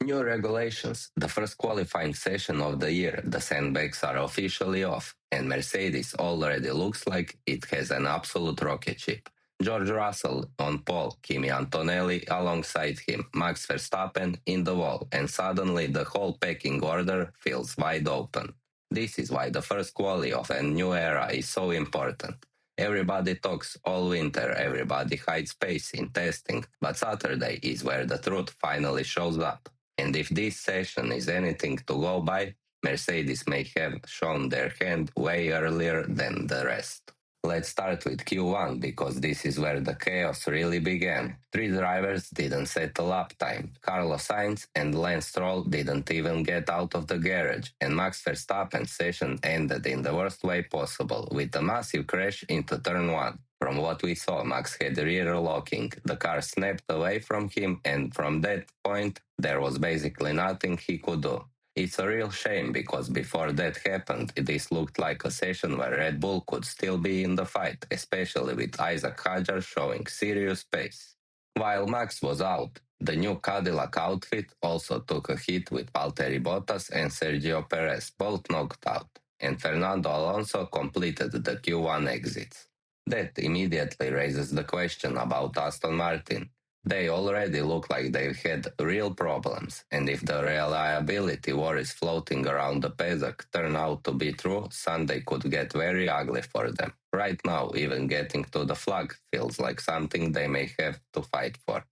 New regulations. The first qualifying session of the year, the sandbags are officially off, and Mercedes already looks like it has an absolute rocket ship. George Russell on pole, Kimi Antonelli alongside him, Max Verstappen in the wall, and suddenly the whole pecking order feels wide open. This is why the first quali of a new era is so important. Everybody talks all winter, everybody hides pace in testing, but Saturday is where the truth finally shows up. And if this session is anything to go by, Mercedes may have shown their hand way earlier than the rest. Let's start with Q1 because this is where the chaos really began. Three drivers didn't settle up time. Carlos Sainz and Lance Stroll didn't even get out of the garage, and Max Verstappen's session ended in the worst way possible with a massive crash into turn 1. From what we saw, Max had rear locking, the car snapped away from him, and from that point, there was basically nothing he could do. It's a real shame because before that happened, this looked like a session where Red Bull could still be in the fight, especially with Isack Hadjar showing serious pace. While Max was out, the new Cadillac outfit also took a hit with Valtteri Bottas and Sergio Perez both knocked out, and Fernando Alonso completed the Q1 exits. That immediately raises the question about Aston Martin. They already look like they've had real problems, and if the reliability worries floating around the paddock turn out to be true, Sunday could get very ugly for them. Right now, even getting to the flag feels like something they may have to fight for.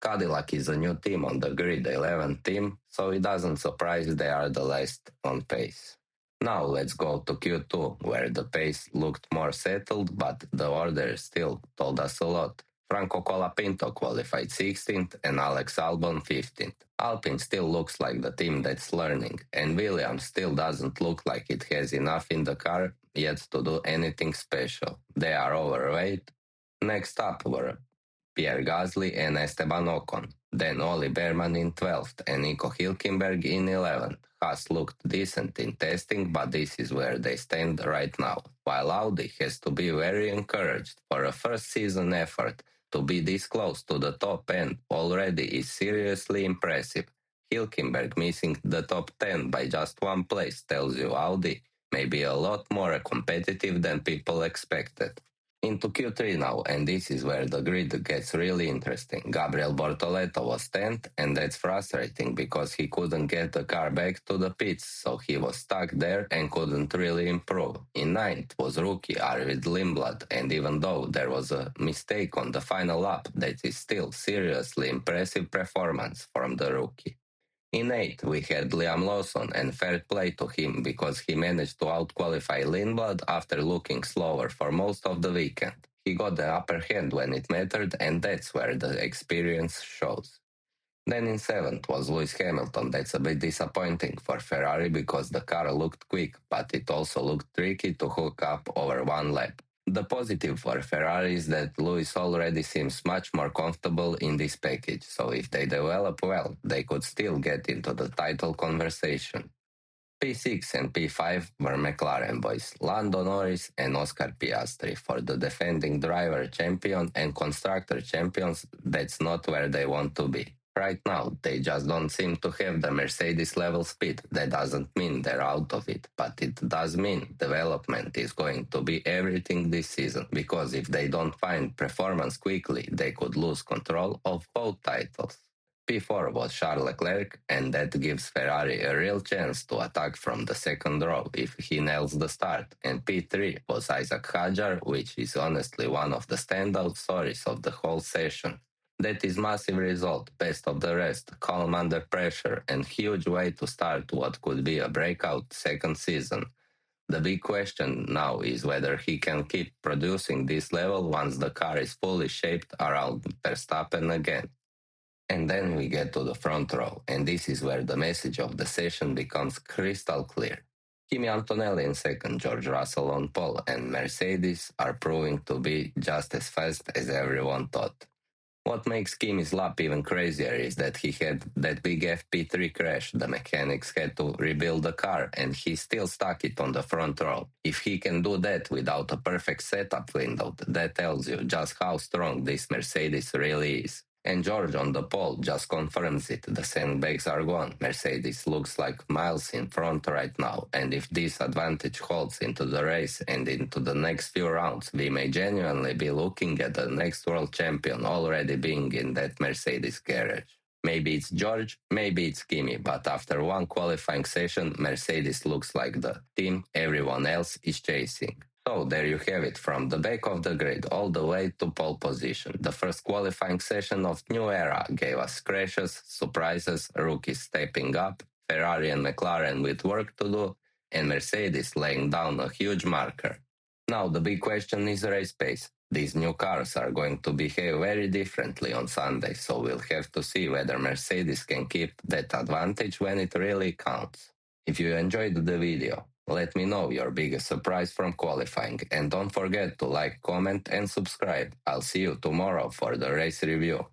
Cadillac is a new team on the grid, 11th team, so it doesn't surprise they are the last on pace. Now let's go to Q2, where the pace looked more settled, but the order still told us a lot. Franco Colapinto qualified 16th and Alex Albon 15th. Alpine still looks like the team that's learning, and Williams still doesn't look like it has enough in the car yet to do anything special. They are overweight. Next up were Pierre Gasly and Esteban Ocon. Then Oli Behrman in 12th and Nico Hülkenberg in 11th. Haas looked decent in testing, but this is where they stand right now. While Audi has to be very encouraged for a first season effort, to be this close to the top end already is seriously impressive. Hülkenberg missing the top 10 by just one place tells you Audi may be a lot more competitive than people expected. Into Q3 now, and this is where the grid gets really interesting. Gabriel Bortoleto was 10th, and that's frustrating because he couldn't get the car back to the pits, so he was stuck there and couldn't really improve. In 9th was rookie Arvid Lindblad, and even though there was a mistake on the final lap, that is still seriously impressive performance from the rookie. In 8th, we had Liam Lawson, and fair play to him because he managed to outqualify Lindblad after looking slower for most of the weekend. He got the upper hand when it mattered, and that's where the experience shows. Then in 7th was Lewis Hamilton. That's a bit disappointing for Ferrari because the car looked quick, but it also looked tricky to hook up over one lap. The positive for Ferrari is that Lewis already seems much more comfortable in this package, so if they develop well, they could still get into the title conversation. P6 and P5 were McLaren boys, Lando Norris and Oscar Piastri. For the defending driver champion and constructor champions, that's not where they want to be. Right now, they just don't seem to have the Mercedes level speed. That doesn't mean they're out of it, but it does mean development is going to be everything this season, because if they don't find performance quickly, they could lose control of both titles. P4 was Charles Leclerc, and that gives Ferrari a real chance to attack from the second row if he nails the start. And P3 was Isack Hadjar, which is honestly one of the standout stories of the whole session. That is massive result, best of the rest, calm under pressure, and huge way to start what could be a breakout second season. The big question now is whether he can keep producing this level once the car is fully shaped around Verstappen again. And then we get to the front row, and this is where the message of the session becomes crystal clear. Kimi Antonelli in second, George Russell on pole, and Mercedes are proving to be just as fast as everyone thought. What makes Kimi's lap even crazier is that he had that big FP3 crash. The mechanics had to rebuild the car, and he still stuck it on the front row. If he can do that without a perfect setup window, that tells you just how strong this Mercedes really is. And George on the pole just confirms it. The sandbags are gone. Mercedes looks like miles in front right now, and if this advantage holds into the race and into the next few rounds, we may genuinely be looking at the next world champion already being in that Mercedes garage. Maybe it's George, maybe it's Kimi, but after one qualifying session, Mercedes looks like the team everyone else is chasing. So there you have it, from the back of the grid all the way to pole position. The first qualifying session of new era gave us crashes, surprises, rookies stepping up, Ferrari and McLaren with work to do, and Mercedes laying down a huge marker. Now the big question is race pace. These new cars are going to behave very differently on Sunday, so we'll have to see whether Mercedes can keep that advantage when it really counts. If you enjoyed the video, let me know your biggest surprise from qualifying, and don't forget to like, comment and subscribe. I'll see you tomorrow for the race review.